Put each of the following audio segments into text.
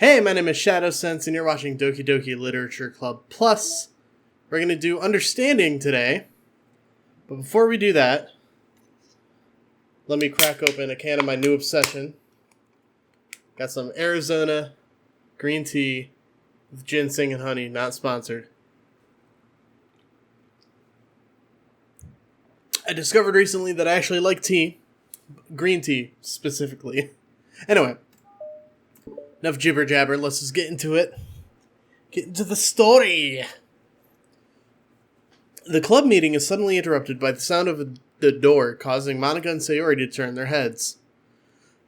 Hey, my name is Shadowsense, and you're watching Doki Doki Literature Club Plus. We're going to do Understanding today. But before we do that, let me crack open a can of my new obsession. Got some Arizona green tea with ginseng and honey, not sponsored. I discovered recently that I actually like tea. Green tea, specifically. Anyway. Enough jibber jabber, let's just get into it. Get into the story! The club meeting is suddenly interrupted by the sound of the door, causing Monika and Sayori to turn their heads.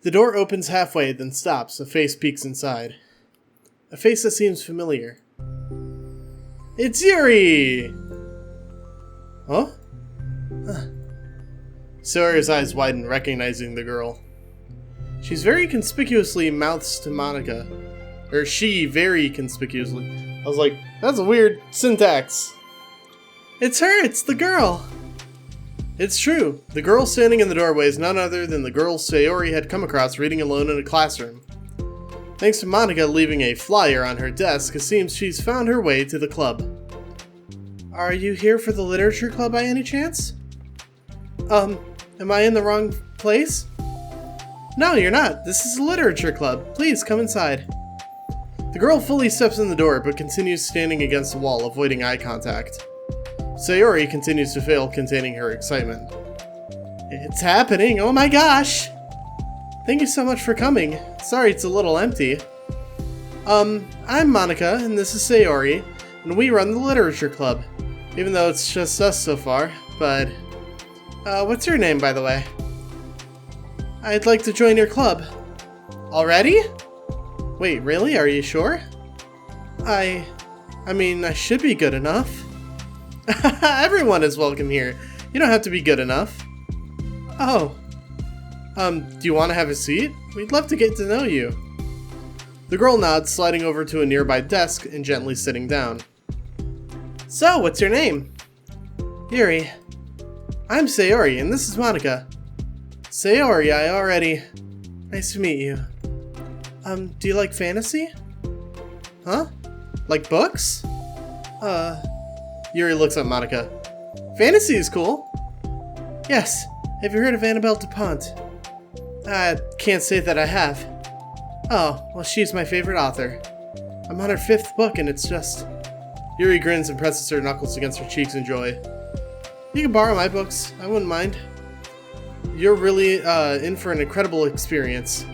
The door opens halfway, then stops. A face peeks inside. A face that seems familiar. It's Yuri! Huh? Sayori's eyes widen, recognizing the girl. She's very conspicuously mouths to Monika. Or she very conspicuously. I was like, that's a weird syntax. It's her, it's the girl. It's true. The girl standing in the doorway is none other than the girl Sayori had come across reading alone in a classroom. Thanks to Monika leaving a flyer on her desk, it seems she's found her way to the club. Are you here for the literature club by any chance? Am I in the wrong place? No, you're not. This is a literature club. Please, come inside. The girl fully steps in the door, but continues standing against the wall, avoiding eye contact. Sayori continues to fail containing her excitement. It's happening! Oh my gosh! Thank you so much for coming. Sorry it's a little empty. I'm Monika, and this is Sayori, and we run the literature club. Even though it's just us so far, but... what's your name, by the way? I'd like to join your club. Already? Wait, really? Are you sure? I mean, I should be good enough. Everyone is welcome here. You don't have to be good enough. Oh. Do you want to have a seat? We'd love to get to know you. The girl nods, sliding over to a nearby desk and gently sitting down. So, what's your name? Yuri. I'm Sayori, and this is Monika. Sayori, Nice to meet you. Do you like fantasy? Huh? Like books? Yuri looks at Monika. Fantasy is cool. Yes. Have you heard of Annabelle DuPont? I can't say that I have. Oh, well, she's my favorite author. I'm on her 5th book, and it's just... Yuri grins and presses her knuckles against her cheeks in joy. You can borrow my books. I wouldn't mind. You're really, in for an incredible experience.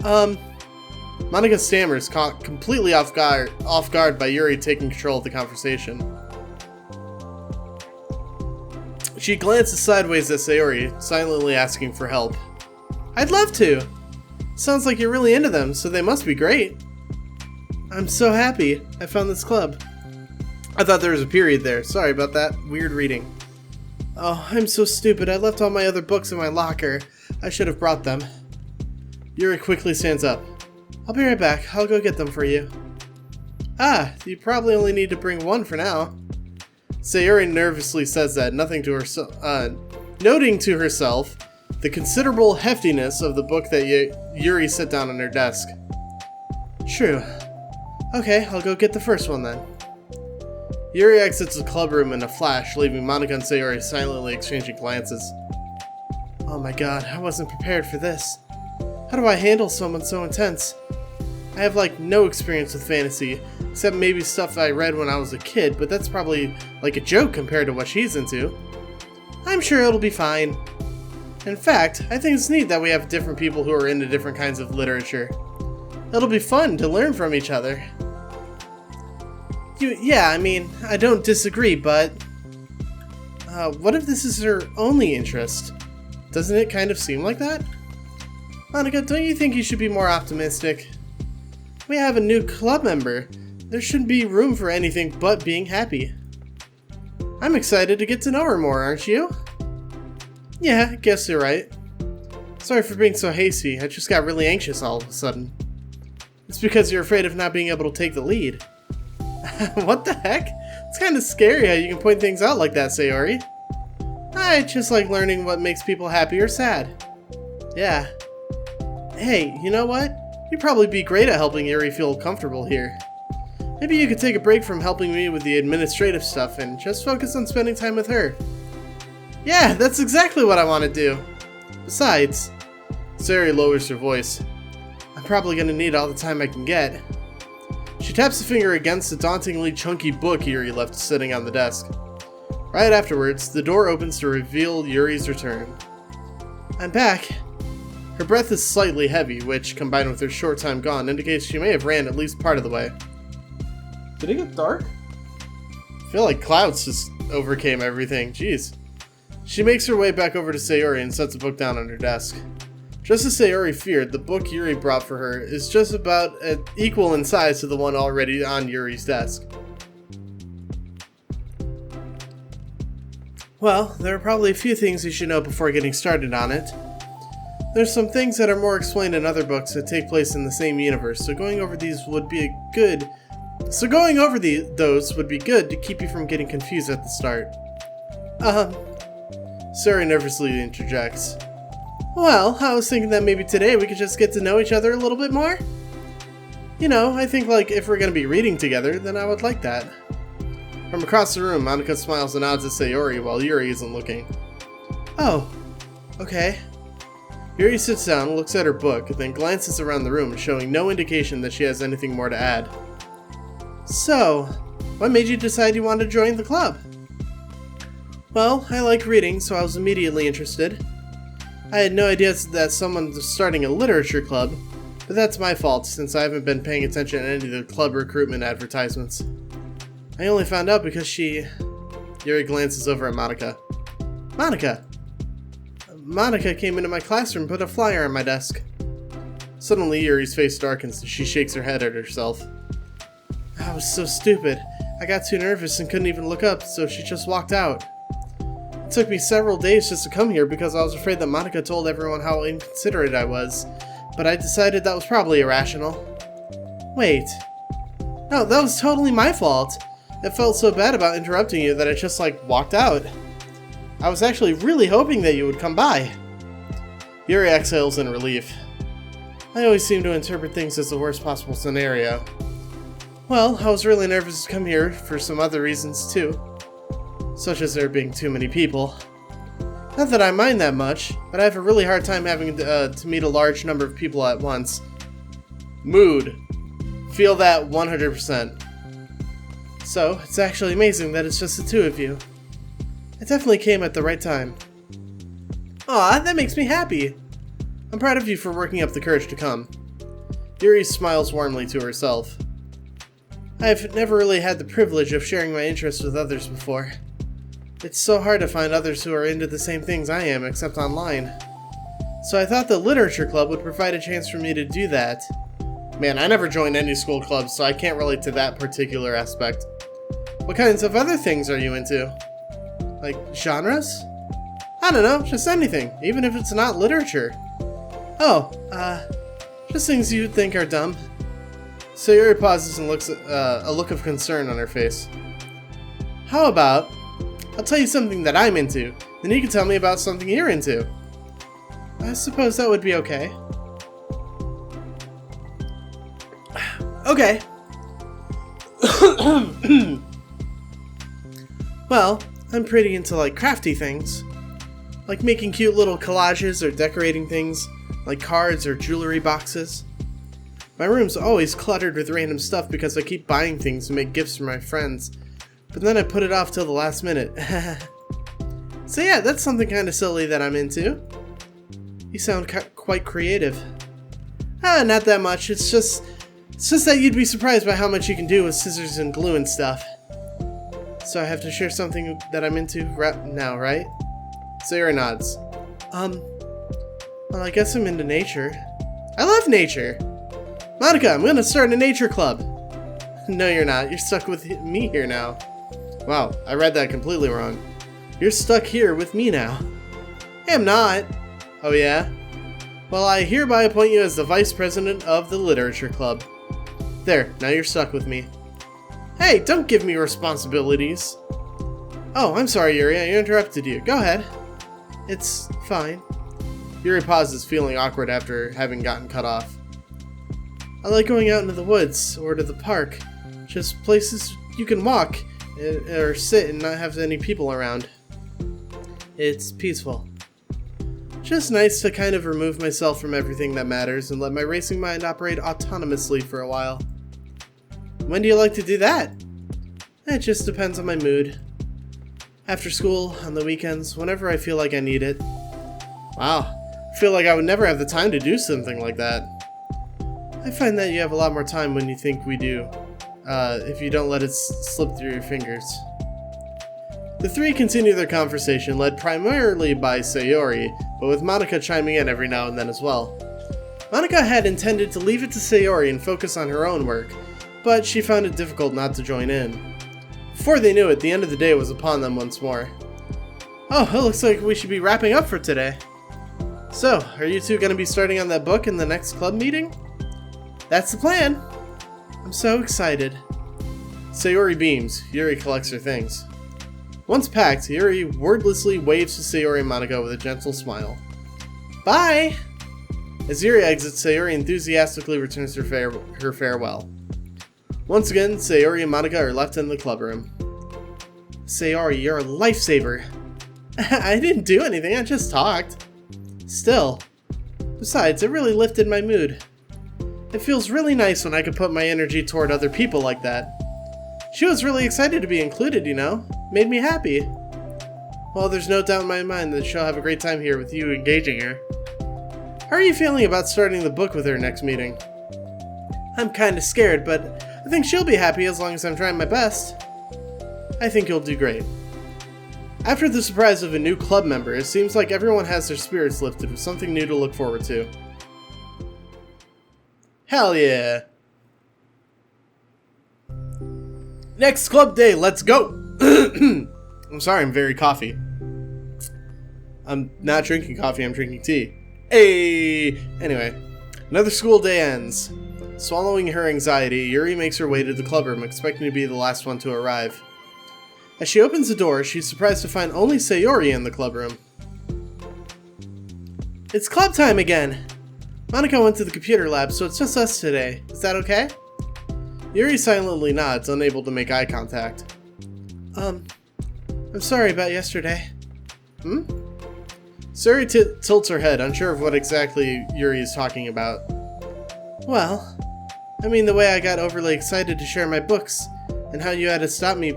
Monika stammers, caught completely off guard by Yuri taking control of the conversation. She glances sideways at Sayori, silently asking for help. I'd love to! Sounds like you're really into them, so they must be great. I'm so happy I found this club. I thought there was a period there. Sorry about that. Weird reading. Oh, I'm so stupid. I left all my other books in my locker. I should have brought them. Yuri quickly stands up. I'll be right back. I'll go get them for you. Ah, you probably only need to bring one for now. Sayori nervously says that, noting to herself the considerable heftiness of the book that Yuri set down on her desk. True. Okay, I'll go get the first one then. Yuri exits the club room in a flash, leaving Monika and Sayori silently exchanging glances. Oh my god, I wasn't prepared for this. How do I handle someone so intense? I have no experience with fantasy, except maybe stuff I read when I was a kid, but that's probably a joke compared to what she's into. I'm sure it'll be fine. In fact, I think it's neat that we have different people who are into different kinds of literature. It'll be fun to learn from each other. Yeah, I mean, I don't disagree, but... what if this is her only interest? Doesn't it kind of seem like that? Monika, don't you think you should be more optimistic? We have a new club member. There shouldn't be room for anything but being happy. I'm excited to get to know her more, aren't you? Yeah, I guess you're right. Sorry for being so hasty. I just got really anxious all of a sudden. It's because you're afraid of not being able to take the lead. What the heck? It's kind of scary how you can point things out like that, Sayori. I just like learning what makes people happy or sad. Yeah. Hey, you know what? You'd probably be great at helping Yuri feel comfortable here. Maybe you could take a break from helping me with the administrative stuff and just focus on spending time with her. Yeah, that's exactly what I want to do. Besides, Sayori lowers her voice. I'm probably going to need all the time I can get. She taps a finger against the dauntingly chunky book Yuri left sitting on the desk. Right afterwards, the door opens to reveal Yuri's return. I'm back. Her breath is slightly heavy, which, combined with her short time gone, indicates she may have ran at least part of the way. Did it get dark? I feel like clouds just overcame everything. Jeez. She makes her way back over to Sayori and sets the book down on her desk. Just as Sayori feared, the book Yuri brought for her is just about equal in size to the one already on Yuri's desk. Well, there are probably a few things you should know before getting started on it. There's some things that are more explained in other books that take place in the same universe, so going over those would be good to keep you from getting confused at the start. Sayori nervously interjects. Well, I was thinking that maybe today we could just get to know each other a little bit more. You know, I think like if we're gonna be reading together, then I would like that. From across the room, Monika smiles and nods at Sayori while Yuri isn't looking. Oh, okay. Yuri sits down, looks at her book, and then glances around the room, showing no indication that she has anything more to add. So, what made you decide you wanted to join the club? Well, I like reading, so I was immediately interested. I had no idea that someone was starting a literature club, but that's my fault since I haven't been paying attention to any of the club recruitment advertisements. I only found out because Yuri glances over at Monika. Monika came into my classroom and put a flyer on my desk. Suddenly, Yuri's face darkens and she shakes her head at herself. I was so stupid. I got too nervous and couldn't even look up, so she just walked out. It took me several days just to come here because I was afraid that Monika told everyone how inconsiderate I was, but I decided that was probably irrational. Wait. No, that was totally my fault. I felt so bad about interrupting you that I just, walked out. I was actually really hoping that you would come by. Yuri exhales in relief. I always seem to interpret things as the worst possible scenario. Well, I was really nervous to come here for some other reasons too. Such as there being too many people. Not that I mind that much, but I have a really hard time having to meet a large number of people at once. Mood. Feel that 100%. So, it's actually amazing that it's just the two of you. It definitely came at the right time. Aw, that makes me happy. I'm proud of you for working up the courage to come. Yuri smiles warmly to herself. I've never really had the privilege of sharing my interests with others before. It's so hard to find others who are into the same things I am, except online. So I thought the literature club would provide a chance for me to do that. Man, I never joined any school clubs, so I can't relate to that particular aspect. What kinds of other things are you into? Like, genres? I don't know, just anything, even if it's not literature. Oh, just things you'd think are dumb. Sayori pauses and looks at a look of concern on her face. How about, I'll tell you something that I'm into, then you can tell me about something you're into. I suppose that would be okay. Okay. Well, I'm pretty into crafty things. Like making cute little collages or decorating things, like cards or jewelry boxes. My room's always cluttered with random stuff because I keep buying things to make gifts for my friends, but then I put it off till the last minute. So yeah, that's something kinda silly that I'm into. You sound quite creative. Not that much, it's just that you'd be surprised by how much you can do with scissors and glue and stuff. So I have to share something that I'm into now, right? Sayori nods. Well, I guess I'm into nature. I love nature! Monika, I'm gonna start a nature club! No, you're not. You're stuck with me here now. Wow, I read that completely wrong. You're stuck here with me now. Hey, I'm not. Oh yeah? Well, I hereby appoint you as the vice president of the literature club. There, now you're stuck with me. Hey, don't give me responsibilities. Oh, I'm sorry, Yuri, I interrupted you. Go ahead. It's fine. Yuri pauses, feeling awkward after having gotten cut off. I like going out into the woods or to the park. Just places you can walk or sit and not have any people around. It's peaceful. Just nice to kind of remove myself from everything that matters and let my racing mind operate autonomously for a while. When do you like to do that? It just depends on my mood. After school, on the weekends, whenever I feel like I need it. Wow, I feel like I would never have the time to do something like that. I find that you have a lot more time when you think we do, if you don't let it slip through your fingers. The three continue their conversation, led primarily by Sayori, but with Monika chiming in every now and then as well. Monika had intended to leave it to Sayori and focus on her own work, but she found it difficult not to join in. Before they knew it, the end of the day was upon them once more. Oh, it looks like we should be wrapping up for today. So, are you two going to be starting on that book in the next club meeting? That's the plan! I'm so excited. Sayori beams. Yuri collects her things. Once packed, Yuri wordlessly waves to Sayori and Monika with a gentle smile. Bye! As Yuri exits, Sayori enthusiastically returns her farewell. Once again, Sayori and Monika are left in the clubroom. Sayori, you're a lifesaver. I didn't do anything, I just talked. Still. Besides, it really lifted my mood. It feels really nice when I can put my energy toward other people like that. She was really excited to be included, you know? Made me happy. Well, there's no doubt in my mind that she'll have a great time here with you engaging her. How are you feeling about starting the book with her next meeting? I'm kinda scared, but I think she'll be happy as long as I'm trying my best. I think you'll do great. After the surprise of a new club member, it seems like everyone has their spirits lifted with something new to look forward to. Hell yeah! Next club day, let's go! I'm sorry, I'm very coffee. I'm not drinking coffee, I'm drinking tea. Hey! Anyway, another school day ends. Swallowing her anxiety, Yuri makes her way to the clubroom, expecting to be the last one to arrive. As she opens the door, she's surprised to find only Sayori in the clubroom. It's club time again! Monika went to the computer lab, so it's just us today. Is that okay? Yuri silently nods, unable to make eye contact. I'm sorry about yesterday. Sayori tilts her head, unsure of what exactly Yuri is talking about. Well, I mean the way I got overly excited to share my books, and how you had to stop me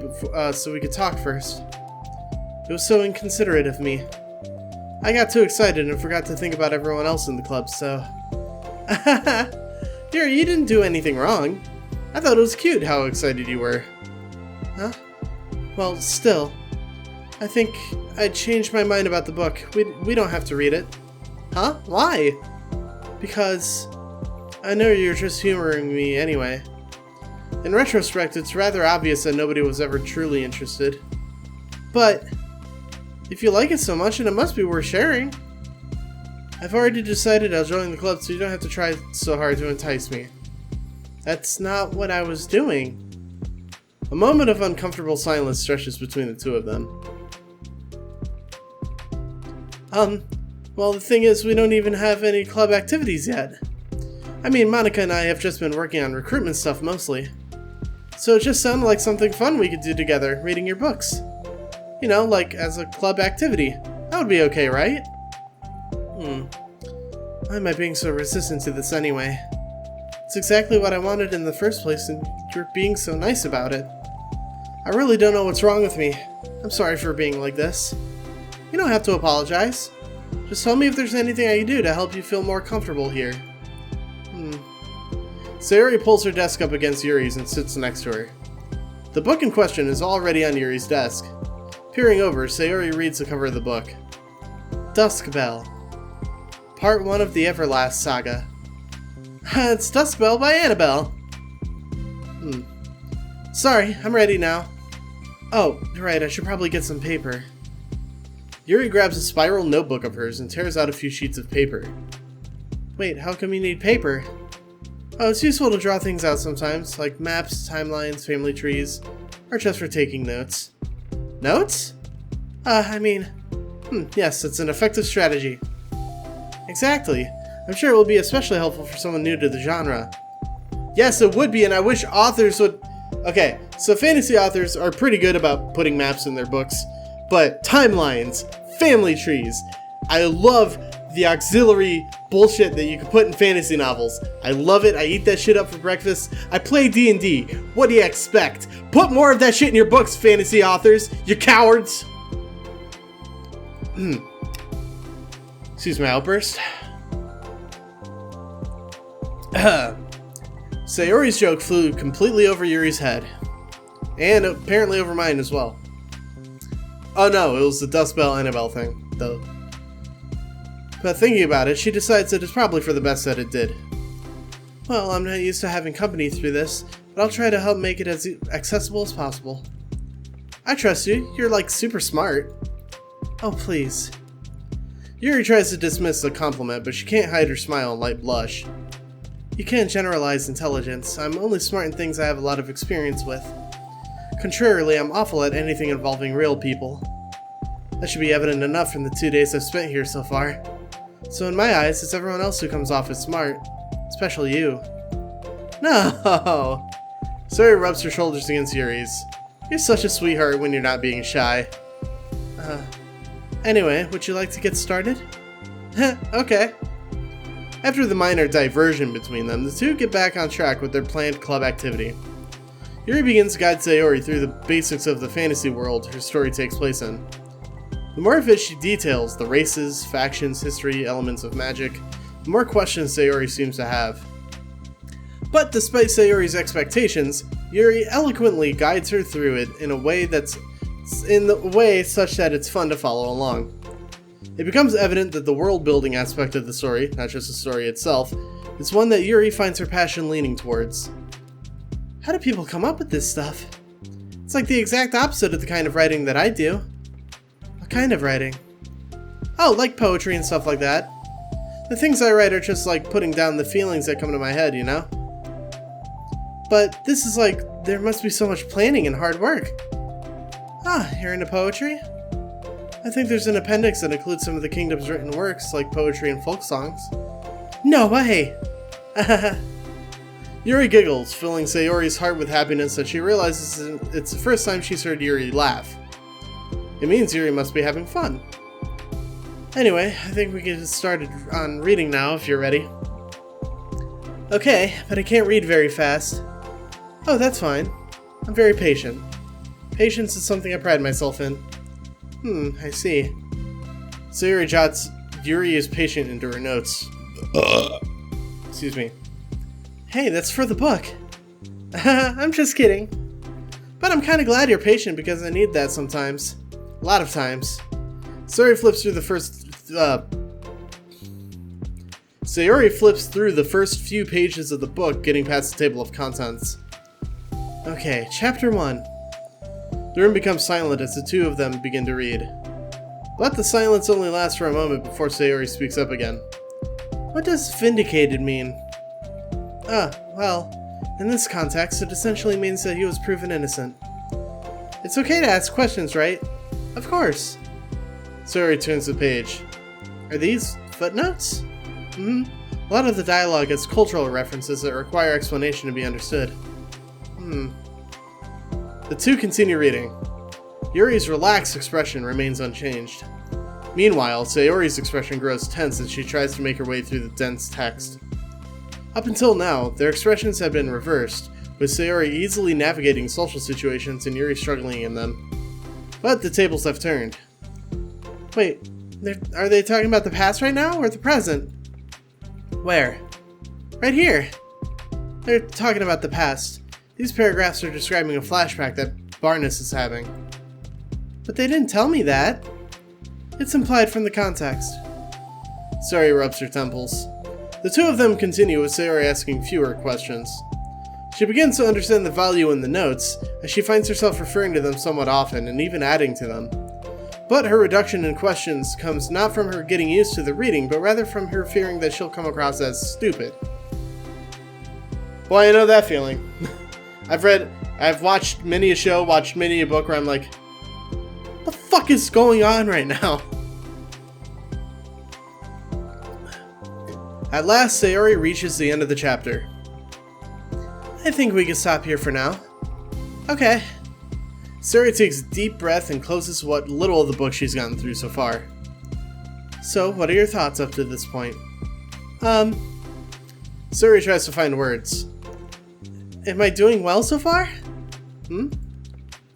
so we could talk first. It was so inconsiderate of me. I got too excited and forgot to think about everyone else in the club, so... Yuri, you didn't do anything wrong. I thought it was cute how excited you were. Huh? Well, still. I think I changed my mind about the book. We don't have to read it. Huh? Why? Because I know you're just humoring me anyway. In retrospect, it's rather obvious that nobody was ever truly interested. But if you like it so much, then it must be worth sharing. I've already decided I'll join the club, so you don't have to try so hard to entice me. That's not what I was doing. A moment of uncomfortable silence stretches between the two of them. Well, the thing is, we don't even have any club activities yet. I mean, Monika and I have just been working on recruitment stuff mostly. So it just sounded like something fun we could do together, reading your books. You know, like as a club activity. That would be okay, right? Why am I being so resistant to this anyway? It's exactly what I wanted in the first place, and you're being so nice about it. I really don't know what's wrong with me. I'm sorry for being like this. You don't have to apologize. Just tell me if there's anything I can do to help you feel more comfortable here. Sayori pulls her desk up against Yuri's and sits next to her. The book in question is already on Yuri's desk. Peering over, Sayori reads the cover of the book. Dusk Bell. Part 1 of the Everlast Saga. It's Dusk Bell by Annabelle. Sorry, I'm ready now. Oh, right, I should probably get some paper. Yuri grabs a spiral notebook of hers and tears out a few sheets of paper. Wait, how come you need paper? Oh, it's useful to draw things out sometimes, like maps, timelines, family trees, or just for taking notes. Notes? Yes, it's an effective strategy. Exactly. I'm sure it will be especially helpful for someone new to the genre. Yes, it would be, and I wish authors would... Okay, so fantasy authors are pretty good about putting maps in their books, but timelines, family trees, I love the auxiliary bullshit that you can put in fantasy novels. I love it. I eat that shit up for breakfast. I play D&D. What do you expect? Put more of that shit in your books, fantasy authors, you cowards! Excuse my outburst. Sayori's joke flew completely over Yuri's head. And apparently over mine as well. Oh no, it was the Dust Bell Annabelle thing, though. But thinking about it, she decides that it's probably for the best that it did. Well, I'm not used to having company through this, but I'll try to help make it as accessible as possible. I trust you. You're like super smart. Oh, please. Yuri tries to dismiss the compliment, but she can't hide her smile and light blush. You can't generalize intelligence. I'm only smart in things I have a lot of experience with. Contrarily, I'm awful at anything involving real people. That should be evident enough from the 2 days I've spent here so far. So in my eyes, it's everyone else who comes off as smart. Especially you. No! Sayori rubs her shoulders against Yuri's. You're such a sweetheart when you're not being shy. Anyway, would you like to get started? Okay. After the minor diversion between them, the two get back on track with their planned club activity. Yuri begins to guide Sayori through the basics of the fantasy world her story takes place in. The more of it she details, the races, factions, history, elements of magic, the more questions Sayori seems to have. But despite Sayori's expectations, Yuri eloquently guides her through it in a way such that it's fun to follow along. It becomes evident that the world-building aspect of the story, not just the story itself, is one that Yuri finds her passion leaning towards. How do people come up with this stuff? It's like the exact opposite of the kind of writing that I do. What kind of writing? Oh, like poetry and stuff like that. The things I write are just like putting down the feelings that come to my head, you know? But this is like, there must be so much planning and hard work. Ah, you're into poetry? I think there's an appendix that includes some of the kingdom's written works, like poetry and folk songs. No way! Yuri giggles, filling Sayori's heart with happiness that she realizes it's the first time she's heard Yuri laugh. It means Yuri must be having fun. Anyway, I think we can get started on reading now, if you're ready. Okay, but I can't read very fast. Oh, that's fine. I'm very patient. Patience is something I pride myself in. I see. Sayori jots Yuri is patient into her notes. Excuse me. Hey, that's for the book. I'm just kidding. But I'm kinda glad you're patient because I need that sometimes. A lot of times. Sayori flips through the first few pages of the book, getting past the table of contents. Okay, chapter 1. The room becomes silent as the two of them begin to read. But the silence only lasts for a moment before Sayori speaks up again. What does vindicated mean? Well, in this context, it essentially means that he was proven innocent. It's okay to ask questions, right? Of course. Sayori turns the page. Are these footnotes? A lot of the dialogue has cultural references that require explanation to be understood. The two continue reading. Yuri's relaxed expression remains unchanged. Meanwhile, Sayori's expression grows tense as she tries to make her way through the dense text. Up until now, their expressions have been reversed, with Sayori easily navigating social situations and Yuri struggling in them. But the tables have turned. Wait, are they talking about the past right now, or the present? Where? Right here! They're talking about the past. These paragraphs are describing a flashback that Barnes is having. But they didn't tell me that. It's implied from the context. Sayori rubs her temples. The two of them continue with Sayori asking fewer questions. She begins to understand the value in the notes, as she finds herself referring to them somewhat often and even adding to them. But her reduction in questions comes not from her getting used to the reading, but rather from her fearing that she'll come across as stupid. Well, I know that feeling. I've watched many a show, watched many a book where I'm like, what the fuck is going on right now? At last, Sayori reaches the end of the chapter. I think we can stop here for now. Okay. Sayori takes a deep breath and closes what little of the book she's gotten through so far. So, what are your thoughts up to this point? Sayori tries to find words. Am I doing well so far? I'm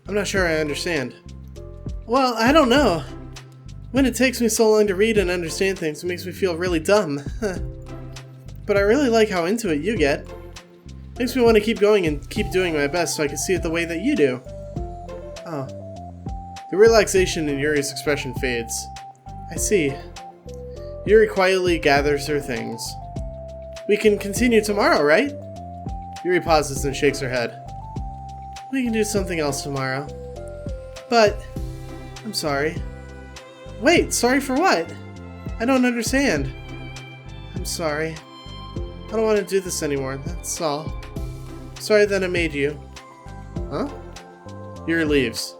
not sure I understand. Well, I don't know. When it takes me so long to read and understand things, it makes me feel really dumb. But I really like how into it you get. Makes me want to keep going and keep doing my best so I can see it the way that you do. Oh. The relaxation in Yuri's expression fades. I see. Yuri quietly gathers her things. We can continue tomorrow, right? Yuri pauses and shakes her head. We can do something else tomorrow. But... I'm sorry. Wait, sorry for what? I don't understand. I'm sorry. I don't want to do this anymore, that's all. Sorry that I made you. Huh? Yuri leaves.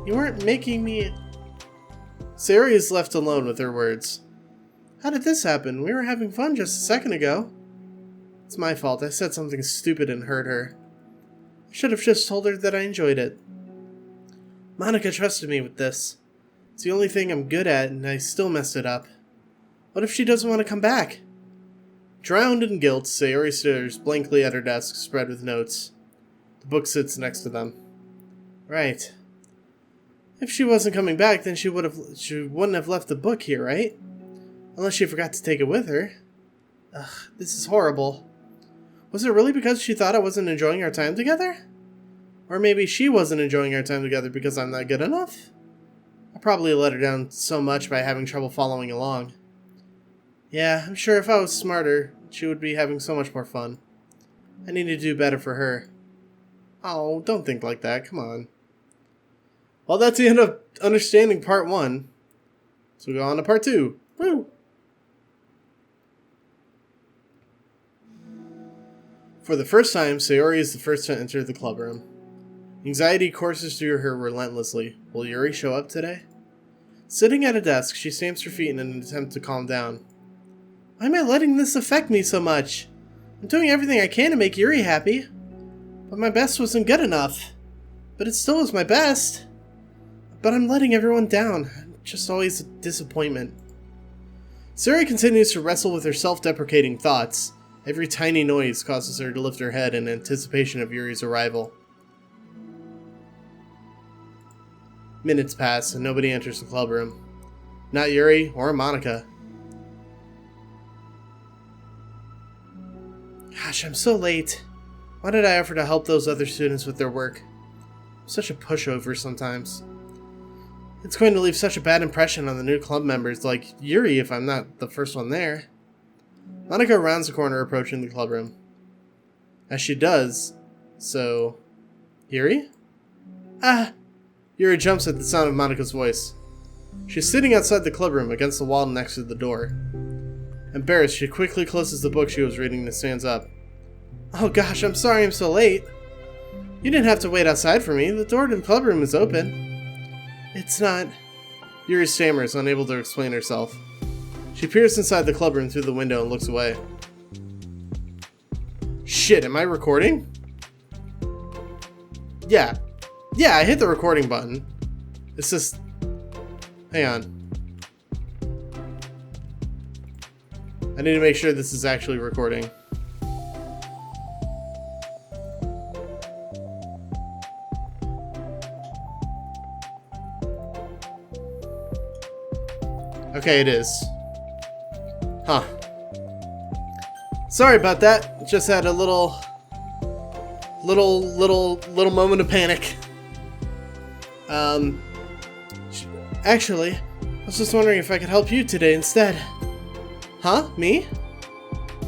You weren't making me... Sayori is left alone with her words. How did this happen? We were having fun just a second ago. It's my fault. I said something stupid and hurt her. I should have just told her that I enjoyed it. Monika trusted me with this. It's the only thing I'm good at, and I still messed it up. What if she doesn't want to come back? Drowned in guilt, Sayori stares blankly at her desk, spread with notes. The book sits next to them. Right. If she wasn't coming back, then she wouldn't have left the book here, right? Unless she forgot to take it with her. Ugh, this is horrible. Was it really because she thought I wasn't enjoying our time together? Or maybe she wasn't enjoying our time together because I'm not good enough? I probably let her down so much by having trouble following along. Yeah, I'm sure if I was smarter, she would be having so much more fun. I need to do better for her. Oh, don't think like that, come on. Well, that's the end of understanding part 1. So we go on to part 2. Woo! For the first time, Sayori is the first to enter the club room. Anxiety courses through her relentlessly. Will Yuri show up today? Sitting at a desk, she stamps her feet in an attempt to calm down. Why am I letting this affect me so much? I'm doing everything I can to make Yuri happy. But my best wasn't good enough. But it still was my best. But I'm letting everyone down. I'm just always a disappointment. Sayori continues to wrestle with her self-deprecating thoughts. Every tiny noise causes her to lift her head in anticipation of Yuri's arrival. Minutes pass and nobody enters the club room. Not Yuri or Monika. Gosh, I'm so late. Why did I offer to help those other students with their work? I'm such a pushover sometimes. It's going to leave such a bad impression on the new club members like Yuri if I'm not the first one there. Monika rounds the corner approaching the club room. As she does, so... Yuri? Ah! Yuri jumps at the sound of Monika's voice. She's sitting outside the club room against the wall next to the door. Embarrassed, she quickly closes the book she was reading and stands up. Oh gosh, I'm sorry I'm so late. You didn't have to wait outside for me. The door to the club room is open. It's not... Yuri stammers, unable to explain herself. She peers inside the club room through the window and looks away. Shit, am I recording? Yeah, I hit the recording button. It's just... Hang on. I need to make sure this is actually recording. Okay, it is. Huh. Sorry about that. Just had a little moment of panic. Actually, I was just wondering if I could help you today instead. Huh? Me?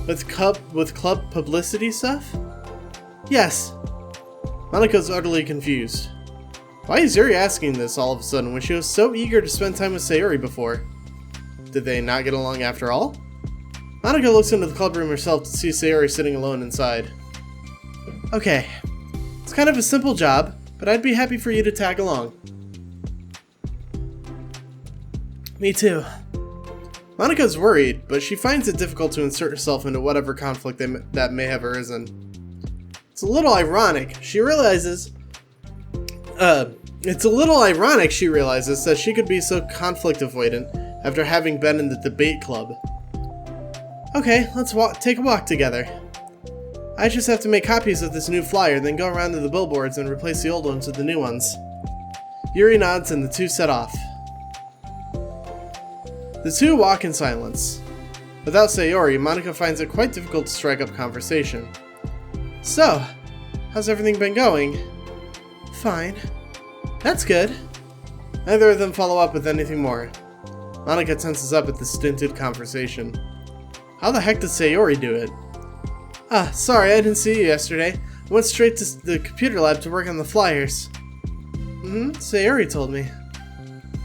With club publicity stuff? Yes. Monika's utterly confused. Why is Yuri asking this all of a sudden when she was so eager to spend time with Sayori before? Did they not get along after all? Monika looks into the club room herself to see Sayori sitting alone inside. Okay. It's kind of a simple job, but I'd be happy for you to tag along. Me too. Monika's worried, but she finds it difficult to insert herself into whatever conflict that may have arisen. It's a little ironic. She realizes that she could be so conflict avoidant after having been in the debate club. Okay, let's take a walk together. I just have to make copies of this new flyer, then go around to the billboards and replace the old ones with the new ones. Yuri nods and the two set off. The two walk in silence. Without Sayori, Monika finds it quite difficult to strike up conversation. So, how's everything been going? Fine. That's good. Neither of them follow up with anything more. Monika tenses up at the stinted conversation. How the heck did Sayori do it? Sorry, I didn't see you yesterday. I went straight to the computer lab to work on the flyers. Sayori told me.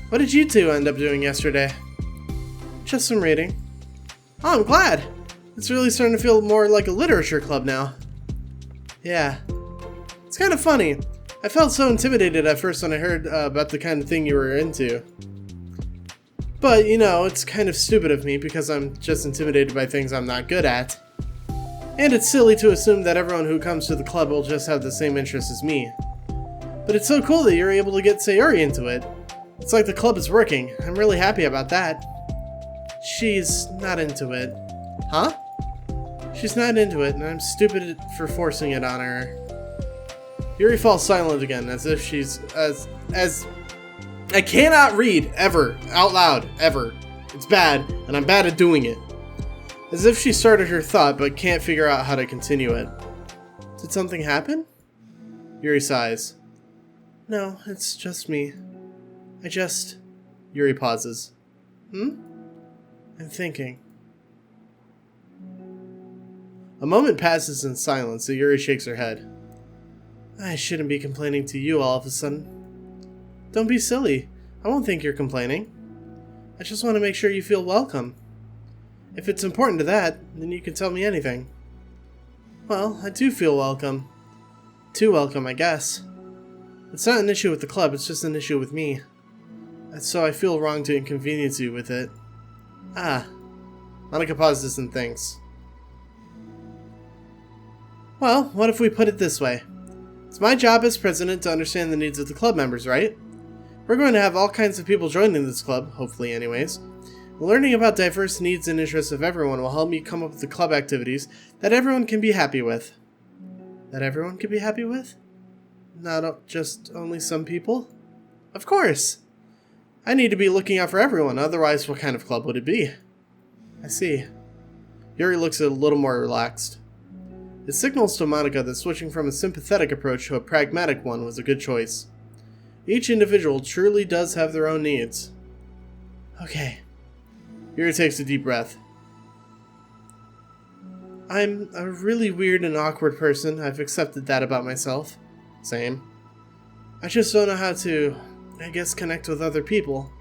What did you two end up doing yesterday? Just some reading. Oh, I'm glad. It's really starting to feel more like a literature club now. Yeah. It's kind of funny. I felt so intimidated at first when I heard about the kind of thing you were into. But, you know, it's kind of stupid of me because I'm just intimidated by things I'm not good at. And it's silly to assume that everyone who comes to the club will just have the same interests as me. But it's so cool that you're able to get Sayori into it. It's like the club is working. I'm really happy about that. She's not into it. Huh? She's not into it, and I'm stupid for forcing it on her. Yuri falls silent again, as if she's... as... I cannot read, ever, out loud, ever. It's bad, and I'm bad at doing it. As if she started her thought, but can't figure out how to continue it. Did something happen? Yuri sighs. No, it's just me. Yuri pauses. I'm thinking. A moment passes in silence, so Yuri shakes her head. I shouldn't be complaining to you all of a sudden. Don't be silly. I won't think you're complaining. I just want to make sure you feel welcome. If it's important to that, then you can tell me anything. Well, I do feel welcome. Too welcome, I guess. It's not an issue with the club, it's just an issue with me. So I feel wrong to inconvenience you with it. Monika pauses and thinks. Well, what if we put it this way? It's my job as president to understand the needs of the club members, right? We're going to have all kinds of people joining this club, hopefully anyways. Learning about diverse needs and interests of everyone will help me come up with the club activities that everyone can be happy with. That everyone can be happy with? Not just only some people? Of course! I need to be looking out for everyone, otherwise what kind of club would it be? I see. Yuri looks a little more relaxed. It signals to Monika that switching from a sympathetic approach to a pragmatic one was a good choice. Each individual truly does have their own needs. Okay. Yuri takes a deep breath. I'm a really weird and awkward person. I've accepted that about myself. Same. I just don't know how to, I guess, connect with other people.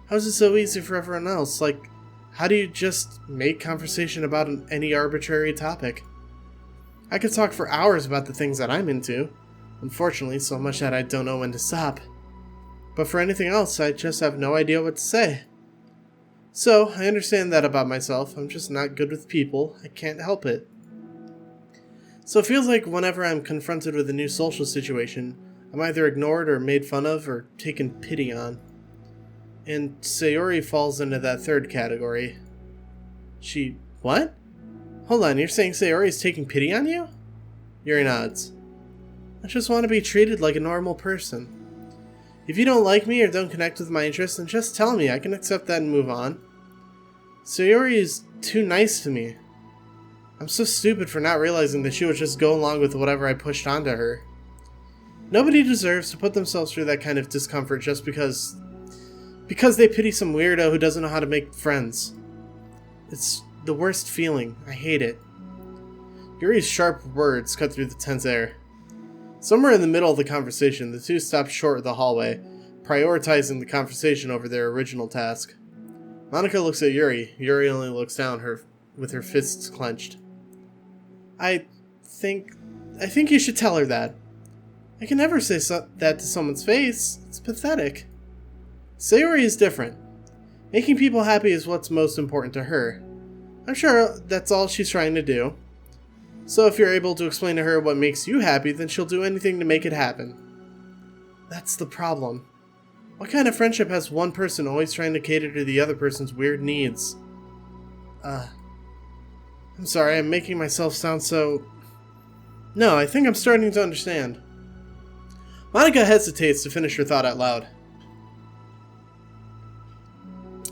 How's it so easy for everyone else? Like, how do you just make conversation about any arbitrary topic? I could talk for hours about the things that I'm into. Unfortunately, so much that I don't know when to stop. But for anything else, I just have no idea what to say. So, I understand that about myself. I'm just not good with people. I can't help it. So it feels like whenever I'm confronted with a new social situation, I'm either ignored or made fun of or taken pity on. And Sayori falls into that third category. What? Hold on, you're saying Sayori's taking pity on you? Yuri nods. I just want to be treated like a normal person. If you don't like me or don't connect with my interests, then just tell me. I can accept that and move on. Sayori is too nice to me. I'm so stupid for not realizing that she would just go along with whatever I pushed onto her. Nobody deserves to put themselves through that kind of discomfort just because they pity some weirdo who doesn't know how to make friends. It's the worst feeling. I hate it. Yuri's sharp words cut through the tense air. Somewhere in the middle of the conversation, the two stopped short of the hallway, prioritizing the conversation over their original task. Monika looks at Yuri. Yuri only looks down with her fists clenched. I think you should tell her that. I can never say that to someone's face. It's pathetic. Sayori is different. Making people happy is what's most important to her. I'm sure that's all she's trying to do. So if you're able to explain to her what makes you happy, then she'll do anything to make it happen. That's the problem. What kind of friendship has one person always trying to cater to the other person's weird needs? I'm sorry, I'm making myself sound so... No, I think I'm starting to understand. Monika hesitates to finish her thought out loud.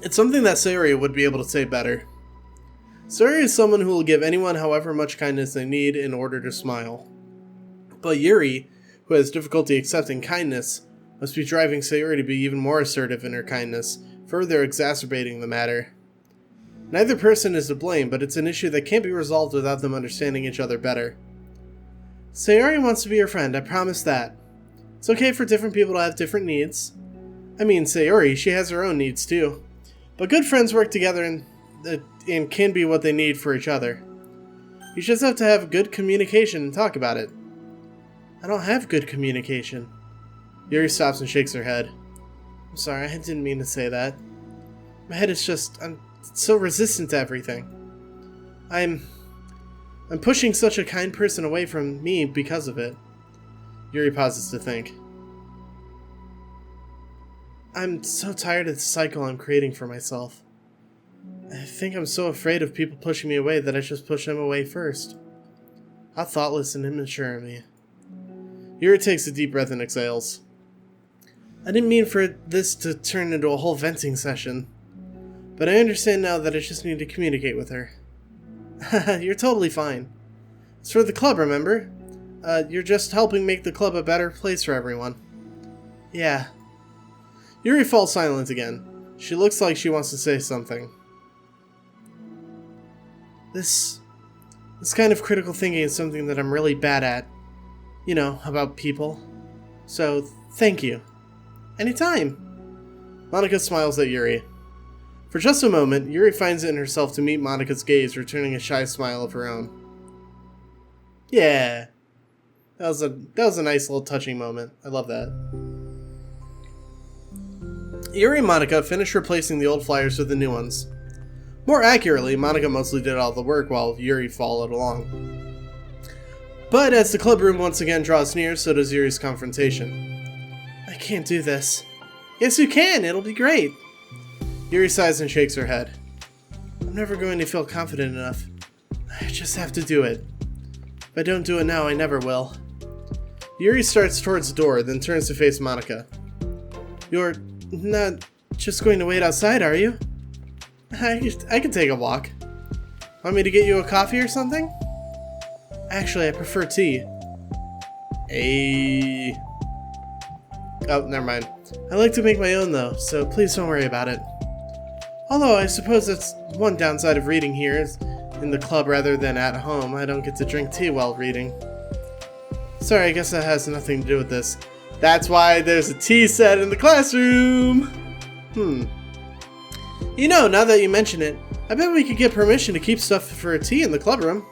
It's something that Sayori would be able to say better. Sayori is someone who will give anyone however much kindness they need in order to smile. But Yuri, who has difficulty accepting kindness, must be driving Sayori to be even more assertive in her kindness, further exacerbating the matter. Neither person is to blame, but it's an issue that can't be resolved without them understanding each other better. Sayori wants to be your friend, I promise that. It's okay for different people to have different needs. I mean, Sayori, she has her own needs too. But good friends work together and can be what they need for each other. You just have to have good communication and talk about it. I don't have good communication. Yuri stops and shakes her head. I'm sorry, I didn't mean to say that. My head is just... I'm so resistant to everything. I'm pushing such a kind person away from me because of it. Yuri pauses to think. I'm so tired of the cycle I'm creating for myself. I think I'm so afraid of people pushing me away that I just push them away first. How thoughtless and immature of me. Yuri takes a deep breath and exhales. I didn't mean for this to turn into a whole venting session. But I understand now that I just need to communicate with her. You're totally fine. It's for the club, remember? You're just helping make the club a better place for everyone. Yeah. Yuri falls silent again. She looks like she wants to say something. This kind of critical thinking is something that I'm really bad at. You know, about people. So, thank you. Anytime. Monika smiles at Yuri. For just a moment, Yuri finds it in herself to meet Monika's gaze, returning a shy smile of her own. Yeah. That was a nice little touching moment. I love that. Yuri and Monika finish replacing the old flyers with the new ones. More accurately, Monika mostly did all the work while Yuri followed along. But as the club room once again draws near, so does Yuri's confrontation. I can't do this. Yes, you can. It'll be great. Yuri sighs and shakes her head. I'm never going to feel confident enough. I just have to do it. If I don't do it now, I never will. Yuri starts towards the door, then turns to face Monika. You're not just going to wait outside, are you? I can take a walk. Want me to get you a coffee or something? Actually, I prefer tea. Oh, never mind. I like to make my own though, so please don't worry about it. Although I suppose that's one downside of reading here, is in the club rather than at home, I don't get to drink tea while reading. Sorry, I guess that has nothing to do with this. That's why there's a tea set in the classroom! You know, now that you mention it, I bet we could get permission to keep stuff for a tea in the club room.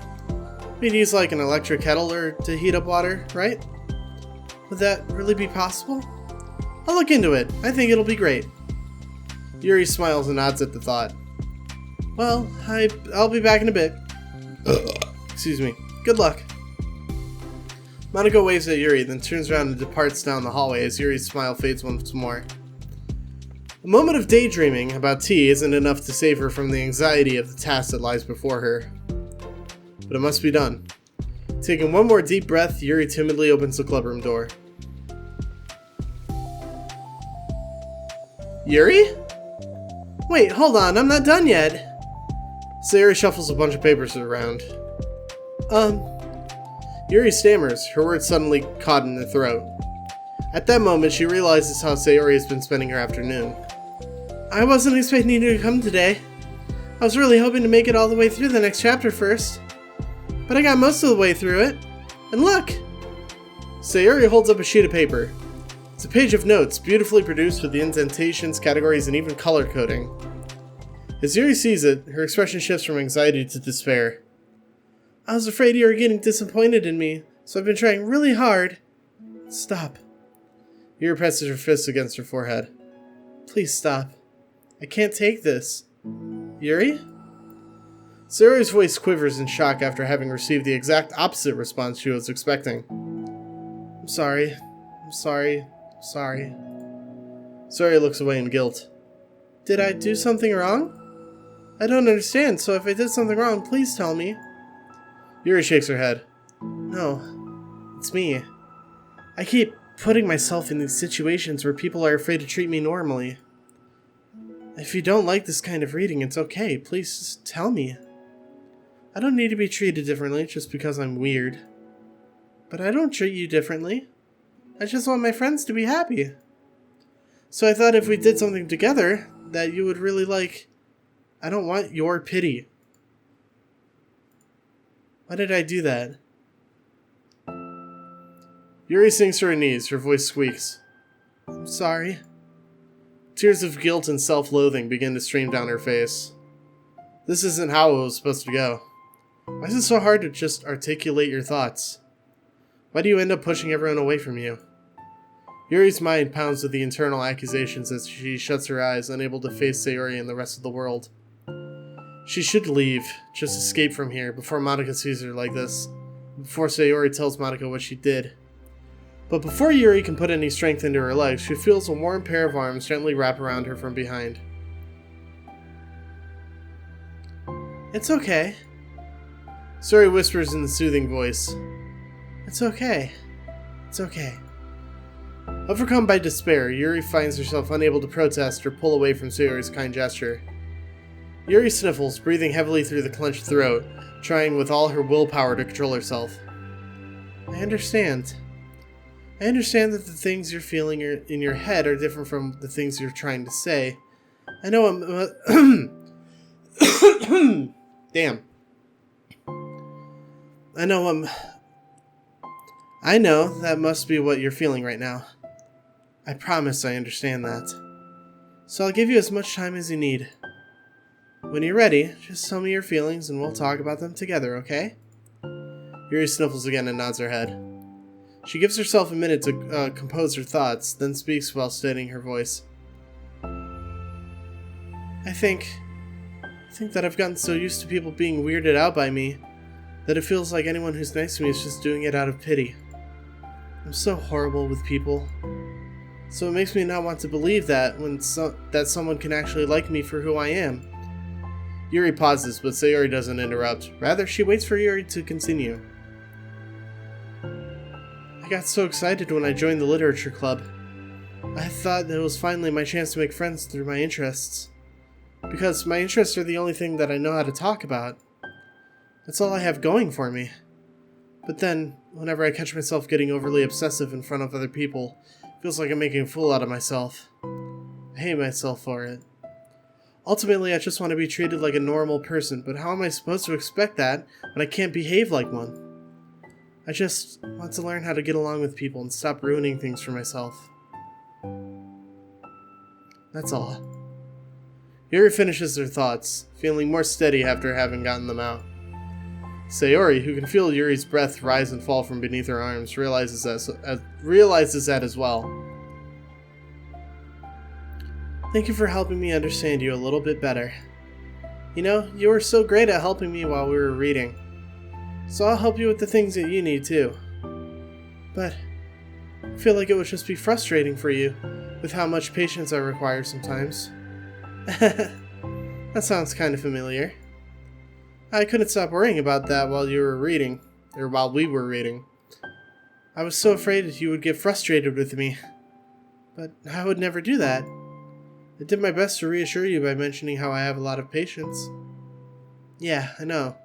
We'd use like an electric kettle or to heat up water, right? Would that really be possible? I'll look into it. I think it'll be great. Yuri smiles and nods at the thought. Well, I'll be back in a bit. Excuse me. Good luck. Monika waves at Yuri, then turns around and departs down the hallway as Yuri's smile fades once more. A moment of daydreaming about tea isn't enough to save her from the anxiety of the task that lies before her. But it must be done. Taking one more deep breath, Yuri timidly opens the clubroom door. Yuri? Wait, hold on, I'm not done yet. Sayori shuffles a bunch of papers around. Yuri stammers, her words suddenly caught in her throat. At that moment, she realizes how Sayori has been spending her afternoon. I wasn't expecting you to come today. I was really hoping to make it all the way through the next chapter first. But I got most of the way through it. And look! Sayori holds up a sheet of paper. It's a page of notes, beautifully produced with the indentations, categories, and even color coding. As Yuri sees it, her expression shifts from anxiety to despair. I was afraid you were getting disappointed in me, so I've been trying really hard. Stop. Yuri presses her fist against her forehead. Please stop. I can't take this. Yuri? Sayori's voice quivers in shock after having received the exact opposite response she was expecting. I'm sorry. I'm sorry. I'm sorry. Sayori looks away in guilt. Did I do something wrong? I don't understand, so if I did something wrong, please tell me. Yuri shakes her head. No, it's me. I keep putting myself in these situations where people are afraid to treat me normally. If you don't like this kind of reading, it's okay. Please just tell me. I don't need to be treated differently just because I'm weird. But I don't treat you differently. I just want my friends to be happy. So I thought if we did something together that you would really like. I don't want your pity. Why did I do that? Yuri sinks to her knees, her voice squeaks. I'm sorry. Tears of guilt and self-loathing begin to stream down her face. This isn't how it was supposed to go. Why is it so hard to just articulate your thoughts? Why do you end up pushing everyone away from you? Yuri's mind pounds with the internal accusations as she shuts her eyes, unable to face Sayori and the rest of the world. She should leave, just escape from here, before Monika sees her like this, before Sayori tells Monika what she did. But before Yuri can put any strength into her legs, she feels a warm pair of arms gently wrap around her from behind. It's okay. Sayori whispers in the soothing voice. It's okay. It's okay. Overcome by despair, Yuri finds herself unable to protest or pull away from Sayori's kind gesture. Yuri sniffles, breathing heavily through the clenched throat, trying with all her willpower to control herself. I understand. I understand that the things you're feeling in your head are different from the things you're trying to say. I know Damn. I know that must be what you're feeling right now. I promise I understand that. So I'll give you as much time as you need. When you're ready, just tell me your feelings and we'll talk about them together, okay? Yuri sniffles again and nods her head. She gives herself a minute to compose her thoughts, then speaks while steadying her voice. I think that I've gotten so used to people being weirded out by me that it feels like anyone who's nice to me is just doing it out of pity. I'm so horrible with people. So it makes me not want to believe that that someone can actually like me for who I am. Yuri pauses, but Sayori doesn't interrupt. Rather, she waits for Yuri to continue. I got so excited when I joined the literature club. I thought that it was finally my chance to make friends through my interests. Because my interests are the only thing that I know how to talk about. That's all I have going for me. But then, whenever I catch myself getting overly obsessive in front of other people, it feels like I'm making a fool out of myself. I hate myself for it. Ultimately, I just want to be treated like a normal person, but how am I supposed to expect that when I can't behave like one? I just want to learn how to get along with people and stop ruining things for myself. That's all. Yuri finishes her thoughts, feeling more steady after having gotten them out. Sayori, who can feel Yuri's breath rise and fall from beneath her arms, realizes that as well. Thank you for helping me understand you a little bit better. You know, you were so great at helping me while we were reading. So I'll help you with the things that you need too. But I feel like it would just be frustrating for you with how much patience I require sometimes. That sounds kind of familiar. I couldn't stop worrying about that while we were reading. I was so afraid you would get frustrated with me. But I would never do that. I did my best to reassure you by mentioning how I have a lot of patience. Yeah, I know.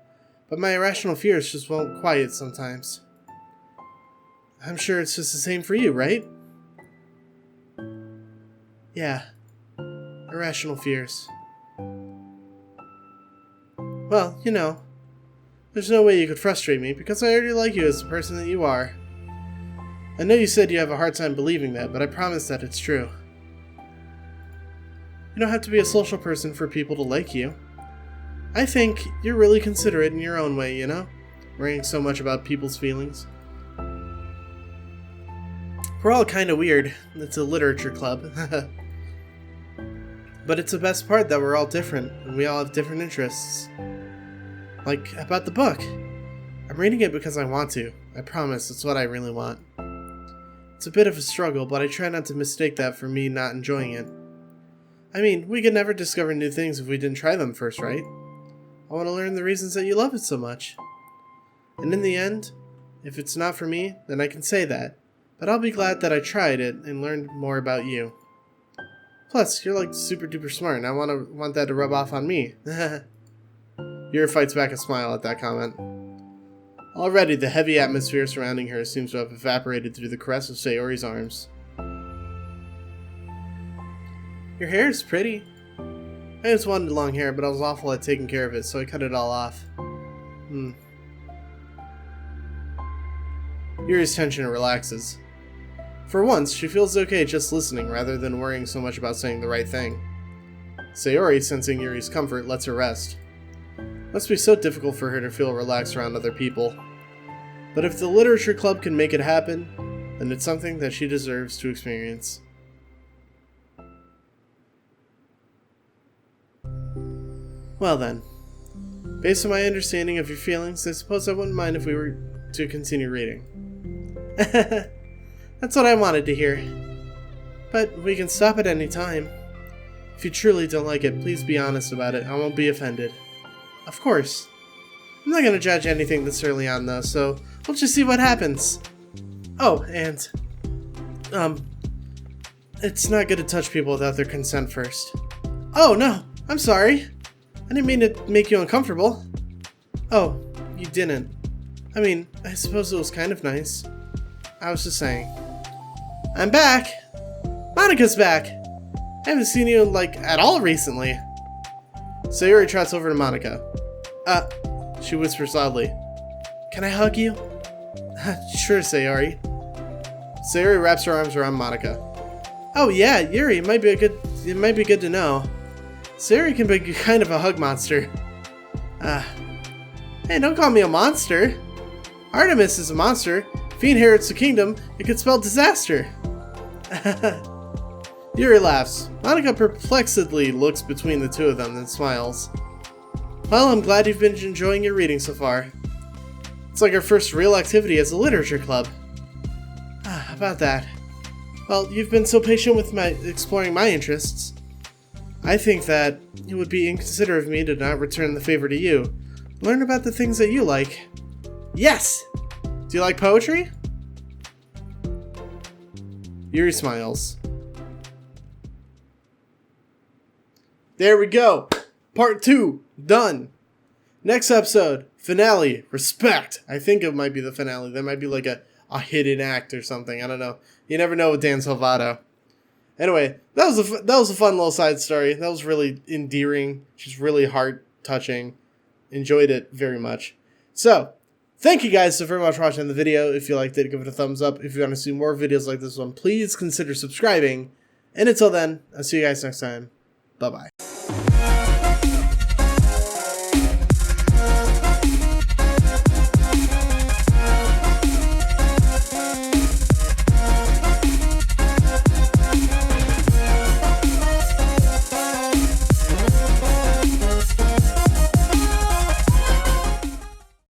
But my irrational fears just won't quiet sometimes. I'm sure it's just the same for you, right? Yeah. Irrational fears. Well, you know, there's no way you could frustrate me because I already like you as the person that you are. I know you said you have a hard time believing that, but I promise that it's true. You don't have to be a social person for people to like you. I think you're really considerate in your own way, you know? Worrying so much about people's feelings. We're all kind of weird. It's a literature club. But it's the best part that we're all different, and we all have different interests. Like, about the book. I'm reading it because I want to. I promise, it's what I really want. It's a bit of a struggle, but I try not to mistake that for me not enjoying it. I mean, we could never discover new things if we didn't try them first, right? I want to learn the reasons that you love it so much. And in the end, if it's not for me, then I can say that. But I'll be glad that I tried it and learned more about you. Plus, you're like super duper smart, and I want that to rub off on me. Yuri fights back a smile at that comment. Already, the heavy atmosphere surrounding her seems to have evaporated through the caress of Sayori's arms. Your hair is pretty. I just wanted long hair, but I was awful at taking care of it, so I cut it all off. Yuri's tension relaxes. For once, she feels okay just listening rather than worrying so much about saying the right thing. Sayori, sensing Yuri's comfort, lets her rest. Must be so difficult for her to feel relaxed around other people. But if the literature club can make it happen, then it's something that she deserves to experience. Well then, based on my understanding of your feelings, I suppose I wouldn't mind if we were to continue reading. That's what I wanted to hear. But we can stop at any time. If you truly don't like it, please be honest about it. I won't be offended. Of course. I'm not going to judge anything this early on though, so we'll just see what happens. Oh, and it's not good to touch people without their consent first. Oh no, I'm sorry. I didn't mean to make you uncomfortable. Oh, you didn't. I mean, I suppose it was kind of nice. I was just saying. I'm back! Monika's back! I haven't seen you, like, at all recently. Sayori trots over to Monika. She whispers loudly. Can I hug you? Sure, Sayori. Sayori wraps her arms around Monika. Oh yeah, Yuri, it might be good to know. Sayori can be kind of a hug monster. Hey, don't call me a monster. Artemis is a monster. If he inherits the kingdom, it could spell disaster. Yuri laughs. Monika perplexedly looks between the two of them, then smiles. Well, I'm glad you've been enjoying your reading so far. It's like our first real activity as a literature club. About that. Well, you've been so patient with exploring my interests. I think that it would be inconsiderate of me to not return the favor to you. Learn about the things that you like. Yes! Do you like poetry? Yuri smiles. There we go! Part 2, done! Next episode, finale, respect! I think it might be the finale. There might be like a hidden act or something. I don't know. You never know with Dan Salvato. Anyway, that was a fun little side story. That was really endearing. She's really heart-touching. Enjoyed it very much. So, thank you guys so very much for watching the video. If you liked it, give it a thumbs up. If you want to see more videos like this one, please consider subscribing. And until then, I'll see you guys next time. Bye-bye.